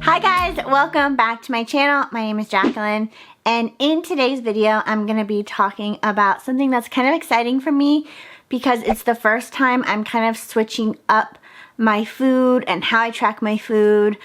Hi guys, welcome back to my channel. My name is Jacqueline, and in today's video I'm going to be talking about something that's kind of exciting for me because it's the first time I'm kind of switching up my food and how I track my food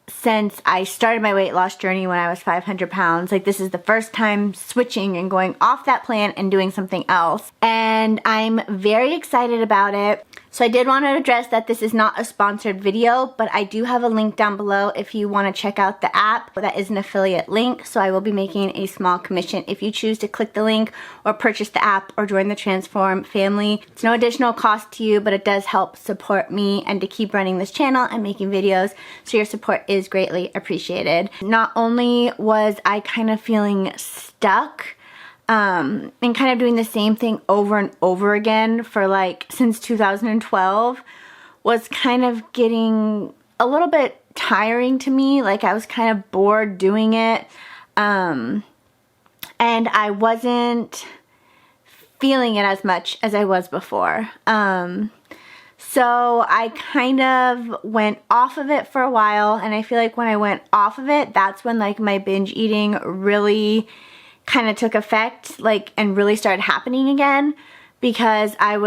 since I started my weight loss journey when I was 500 pounds. Like, this is the first time switching and going off that plan and doing something else, and I'm very excited about it. So I did want to address that this is not a sponsored video, but I do have a link down below if you want to check out the app. That is an affiliate link, so I will be making a small commission if you choose to click the link or purchase the app or join the Transform family. It's no additional cost to you, but it does help support me and to keep running this channel and making videos, so your support is greatly appreciated. Not only was I kind of feeling stuck and kind of doing the same thing over and over again for like since 2012, was kind of getting a little bit tiring to me. Like, I was kind of bored doing it, and I wasn't feeling it as much as I was before. So I kind of went off of it for a while, and I feel like when I went off of it, that's when like my binge eating really kind of took effect, like, and really started happening again, because I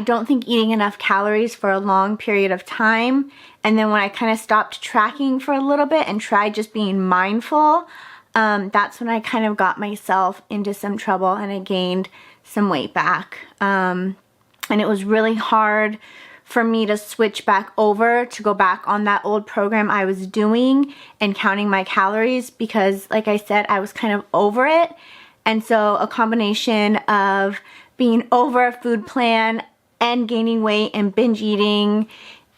don't think eating enough calories for a long period of time. And then when I kind of stopped tracking for a little bit and tried just being mindful, that's when I kind of got myself into some trouble and I gained some weight back. And it was really hard for me to switch back over, to go back on that old program I was doing and counting my calories, because like I said, I was kind of over it. And so a combination of being over a food plan and gaining weight and binge eating,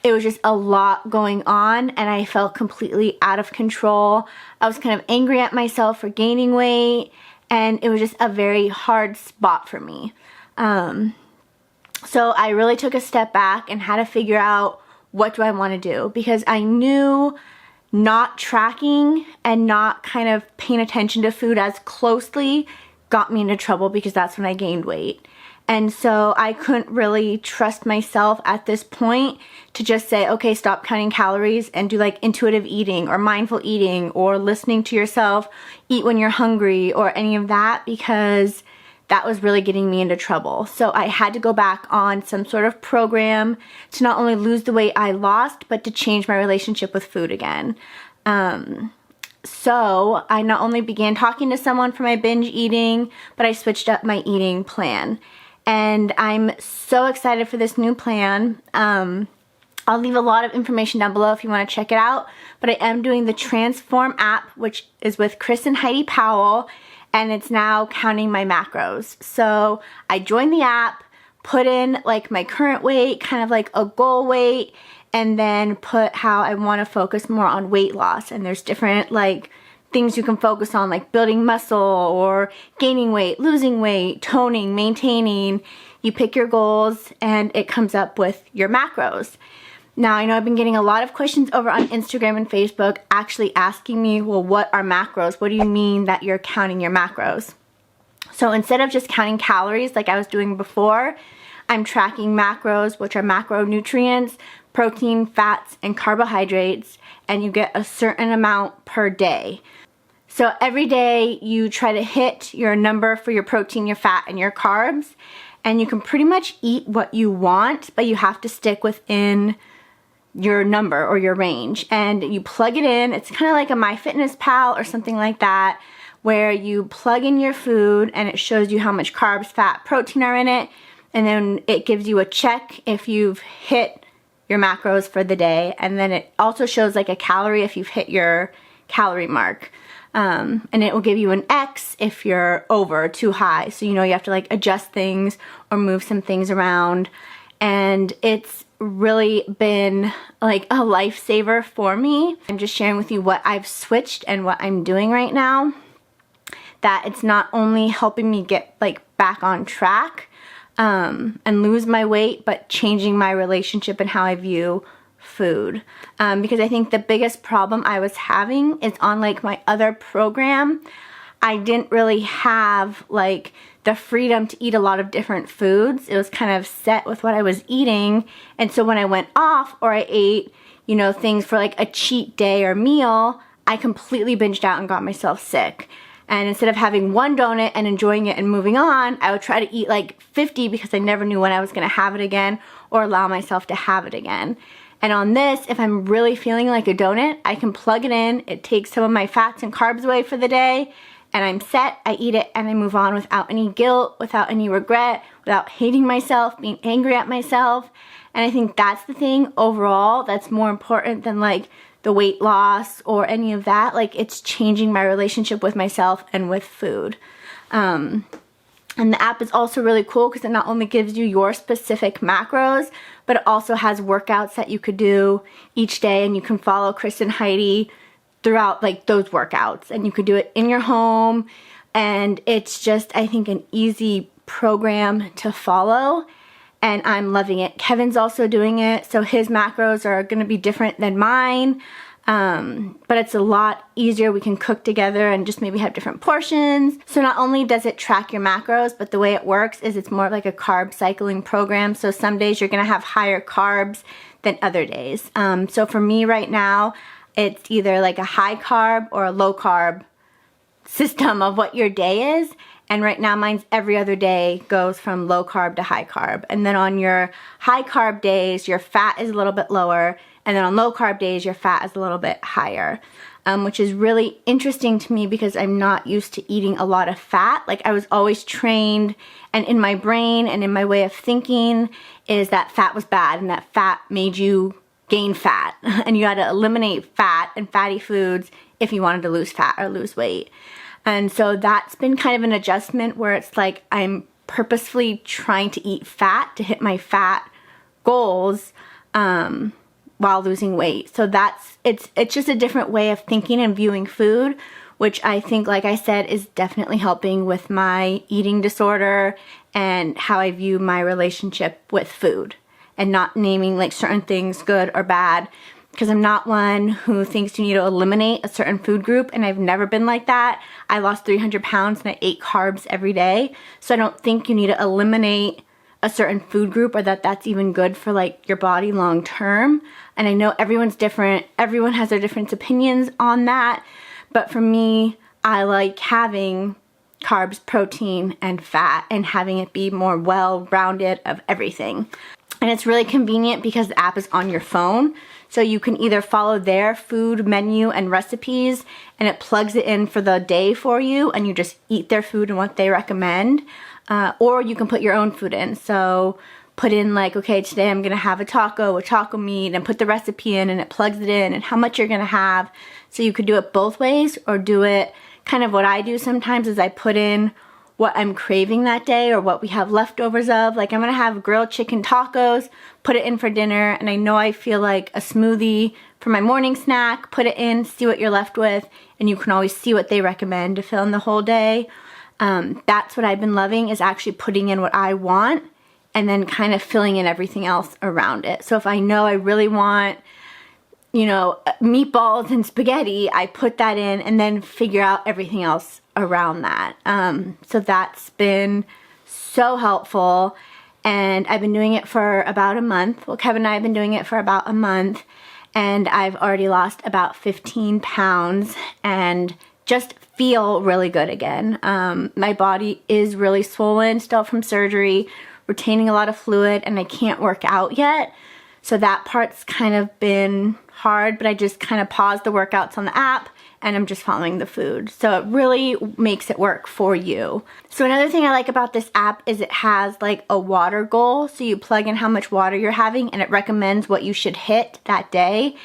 it was just a lot going on, and I felt completely out of control. I was kind of angry at myself for gaining weight, and it was just a very hard spot for me. So I really took a step back and had to figure out, what do I want to do? Because I knew not tracking and not kind of paying attention to food as closely got me into trouble, because that's when I gained weight. And so I couldn't really trust myself at this point to just say, okay, stop counting calories and do like intuitive eating or mindful eating or listening to yourself, eat when you're hungry, or any of that, because that was really getting me into trouble. So I had to go back on some sort of program to not only lose the weight I lost, but to change my relationship with food again. So I not only began talking to someone for my binge eating, but I switched up my eating plan. And I'm so excited for this new plan. I'll leave a lot of information down below if you want to check it out. But I am doing the Transform app, which is with Chris and Heidi Powell, and it's now counting my macros. So I joined the app, put in like my current weight, kind of like a goal weight, and then put how I want to focus more on weight loss. And there's different like things you can focus on, like building muscle or gaining weight, losing weight, toning, maintaining. You pick your goals and it comes up with your macros. Now, I know I've been getting a lot of questions over on Instagram and Facebook actually asking me, well, what are macros? What do you mean that you're counting your macros? So instead of just counting calories like I was doing before, I'm tracking macros, which are macronutrients, protein, fats, and carbohydrates, and you get a certain amount per day. So every day you try to hit your number for your protein, your fat, and your carbs, and you can pretty much eat what you want, but you have to stick within your number or your range, and you plug it in. It's kind of like a MyFitnessPal or something like that, where you plug in your food and it shows you how much carbs, fat, protein are in it, and then it gives you a check if you've hit your macros for the day, and then it also shows like a calorie if you've hit your calorie mark, and it will give you an X if you're over, too high, so you know you have to like adjust things or move some things around. And it's really been like a lifesaver for me. I'm just sharing with you what I've switched and what I'm doing right now, that it's not only helping me get like back on track and lose my weight, but changing my relationship and how I view food. Because I think the biggest problem I was having is on like my other program, I didn't really have like the freedom to eat a lot of different foods. It was kind of set with what I was eating. And so when I went off or I ate, you know, things for like a cheat day or meal, I completely binged out and got myself sick. And instead of having one donut and enjoying it and moving on, I would try to eat like 50 because I never knew when I was gonna have it again or allow myself to have it again. And on this, if I'm really feeling like a donut, I can plug it in. It takes some of my fats and carbs away for the day, and I'm set. I eat it and I move on without any guilt, without any regret, without hating myself, being angry at myself. And I think that's the thing overall that's more important than like the weight loss or any of that. Like, it's changing my relationship with myself and with food. And the app is also really cool because it not only gives you your specific macros, but it also has workouts that you could do each day, and you can follow Chris and Heidi throughout like those workouts, and you could do it in your home. And it's just, I think, an easy program to follow, and I'm loving it. Kevin's also doing it, so his macros are going to be different than mine. But it's a lot easier. We can cook together and just maybe have different portions. So not only does it track your macros, but the way it works is it's more like a carb cycling program. So some days you're gonna have higher carbs than other days. So for me right now, it's either like a high carb or a low carb system of what your day is. And right now mine's every other day goes from low carb to high carb. And then on your high carb days, your fat is a little bit lower. And then on low carb days, your fat is a little bit higher, which is really interesting to me because I'm not used to eating a lot of fat. Like, I was always trained, and in my brain and in my way of thinking is that fat was bad and that fat made you gain fat. And you had to eliminate fat and fatty foods if you wanted to lose fat or lose weight. And so that's been kind of an adjustment where it's like I'm purposefully trying to eat fat to hit my fat goals, while losing weight. So it's just a different way of thinking and viewing food, which I think, like I said, is definitely helping with my eating disorder and how I view my relationship with food, and not naming like certain things good or bad, because I'm not one who thinks you need to eliminate a certain food group, and I've never been like that. I lost 300 pounds and I ate carbs every day. So I don't think you need to eliminate a certain food group, or that that's even good for like your body long term. And I know everyone's different. Everyone has their different opinions on that. But for me, I like having carbs, protein, and fat, and having it be more well-rounded of everything. And it's really convenient because the app is on your phone. So you can either follow their food menu and recipes, and it plugs it in for the day for you, and you just eat their food and what they recommend. Or you can put your own food in. So put in like, okay, today I'm gonna have a taco with taco meat, and put the recipe in, and it plugs it in and how much you're gonna have. So you could do it both ways, or do it kind of what I do sometimes is I put in what I'm craving that day or what we have leftovers of. Like, I'm gonna have grilled chicken tacos, put it in for dinner, and I know I feel like a smoothie for my morning snack, put it in, see what you're left with, and you can always see what they recommend to fill in the whole day. That's what I've been loving, is actually putting in what I want and then kind of filling in everything else around it. So if I know I really want, you know, meatballs and spaghetti, I put that in and then figure out everything else around that. So that's been so helpful, and I've been doing it for about a month. Well, Kevin and I have been doing it for about a month, and I've already lost about 15 pounds and just feel really good again. My body is really swollen still from surgery, retaining a lot of fluid, and I can't work out yet. So that part's kind of been hard, but I just kind of paused the workouts on the app and I'm just following the food. So it really makes it work for you. So another thing I like about this app is it has like a water goal. So you plug in how much water you're having and it recommends what you should hit that day.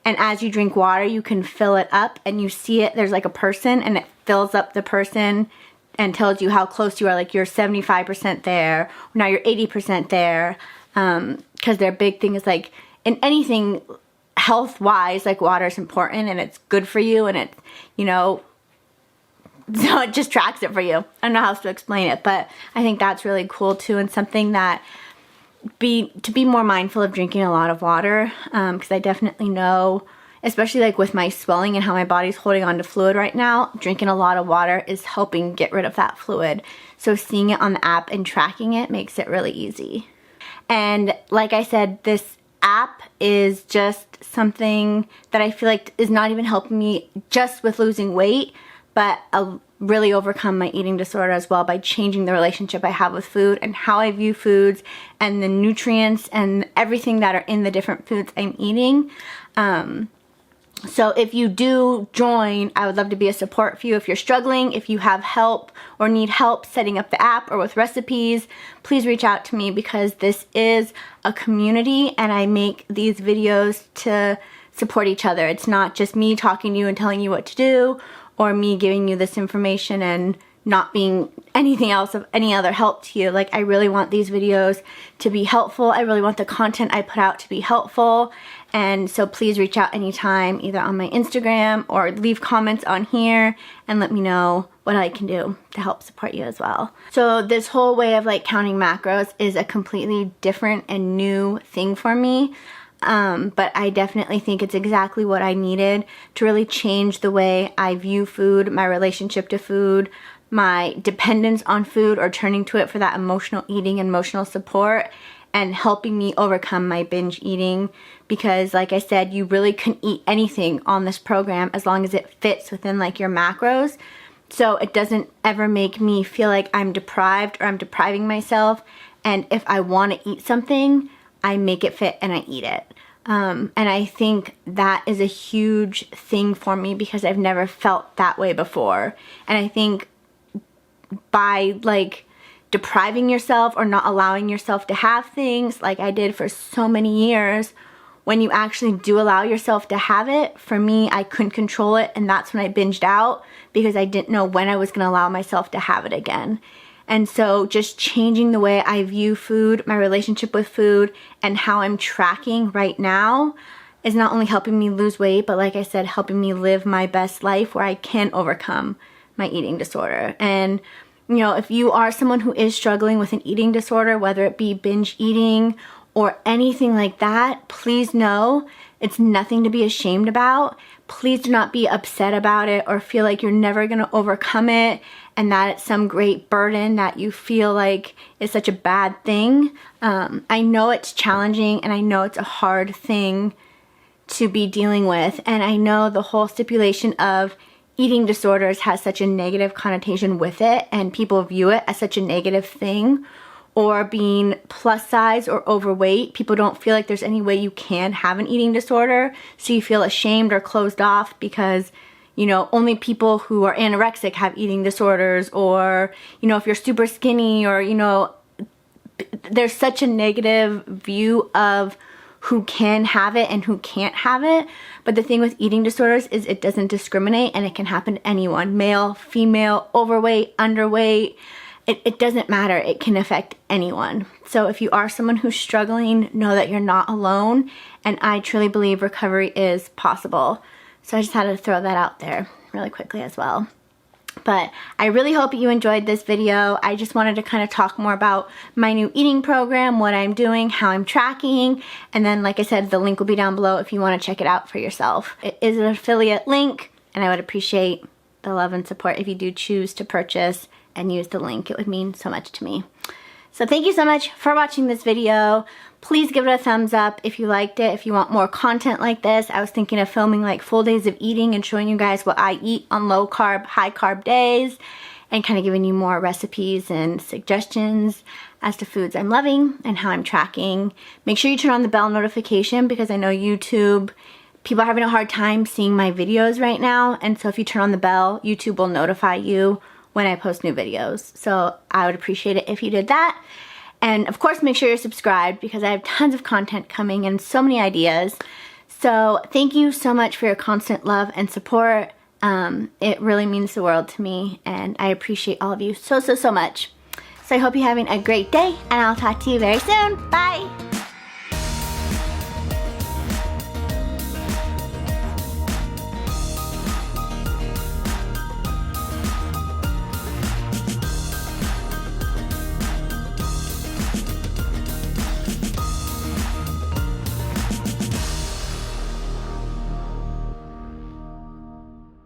And as you drink water, you can fill it up and you see it, there's like a person, and it fills up the person and tells you how close you are. Like, you're 75% there, now you're 80% there. Because their big thing is like, in anything health-wise, like, water is important and it's good for you, and it's, you know, so it just tracks it for you. I don't know how else to explain it, but I think that's really cool too, and something that to be more mindful of drinking a lot of water, because I definitely know, especially like with my swelling and how my body's holding on to fluid right now, drinking a lot of water is helping get rid of that fluid. So seeing it on the app and tracking it makes it really easy. And like I said, this app is just something that I feel like is not even helping me just with losing weight, but really overcome my eating disorder as well by changing the relationship I have with food and how I view foods and the nutrients and everything that are in the different foods I'm eating. So if you do join, I would love to be a support for you. If you're struggling, if you have help or need help setting up the app or with recipes, please reach out to me, because this is a community and I make these videos to support each other. It's not just me talking to you and telling you what to do, or me giving you this information and not being anything else of any other help to you. Like, I really want these videos to be helpful. I really want the content I put out to be helpful. And so please reach out anytime, either on my Instagram or leave comments on here and let me know what I can do to help support you as well. So this whole way of like counting macros is a completely different and new thing for me. But I definitely think it's exactly what I needed to really change the way I view food, my relationship to food, my dependence on food or turning to it for that emotional eating and emotional support, and helping me overcome my binge eating. Because like I said, you really can eat anything on this program as long as it fits within like your macros. So it doesn't ever make me feel like I'm deprived or I'm depriving myself. And if I want to eat something, I make it fit and I eat it. And I think that is a huge thing for me because I've never felt that way before. And I think by like depriving yourself or not allowing yourself to have things like I did for so many years, when you actually do allow yourself to have it, for me, I couldn't control it, and that's when I binged out because I didn't know when I was going to allow myself to have it again. And so just changing the way I view food, my relationship with food, and how I'm tracking right now is not only helping me lose weight, but like I said, helping me live my best life where I can overcome my eating disorder. And you know, if you are someone who is struggling with an eating disorder, whether it be binge eating or anything like that, please know it's nothing to be ashamed about. Please do not be upset about it or feel like you're never going to overcome it and that it's some great burden that you feel like is such a bad thing. I know it's challenging and I know it's a hard thing to be dealing with, and I know the whole stipulation of eating disorders has such a negative connotation with it, and people view it as such a negative thing. Or being plus size or overweight, people don't feel like there's any way you can have an eating disorder, so you feel ashamed or closed off because, you know, only people who are anorexic have eating disorders, or, you know, if you're super skinny, or, you know, there's such a negative view of who can have it and who can't have it. But the thing with eating disorders is it doesn't discriminate, and it can happen to anyone, male, female, overweight, underweight. It doesn't matter. It can affect anyone. So if you are someone who's struggling, know that you're not alone, and I truly believe recovery is possible. So I just had to throw that out there really quickly as well. But I really hope you enjoyed this video. I just wanted to kind of talk more about my new eating program, what I'm doing, how I'm tracking, and then like I said, the link will be down below if you want to check it out for yourself. It is an affiliate link, and I would appreciate the love and support if you do choose to purchase and use the link. It would mean so much to me. So thank you so much for watching this video. Please give it a thumbs up if you liked it. If you want more content like this, I was thinking of filming like full days of eating and showing you guys what I eat on low carb, high carb days, and kind of giving you more recipes and suggestions as to foods I'm loving and how I'm tracking. Make sure you turn on the bell notification, because I know YouTube, people are having a hard time seeing my videos right now. And so if you turn on the bell, YouTube will notify you when I post new videos. So I would appreciate it if you did that. And of course, make sure you're subscribed, because I have tons of content coming and so many ideas. So thank you so much for your constant love and support. It really means the world to me, and I appreciate all of you so much. So I hope you're having a great day, and I'll talk to you very soon. Bye.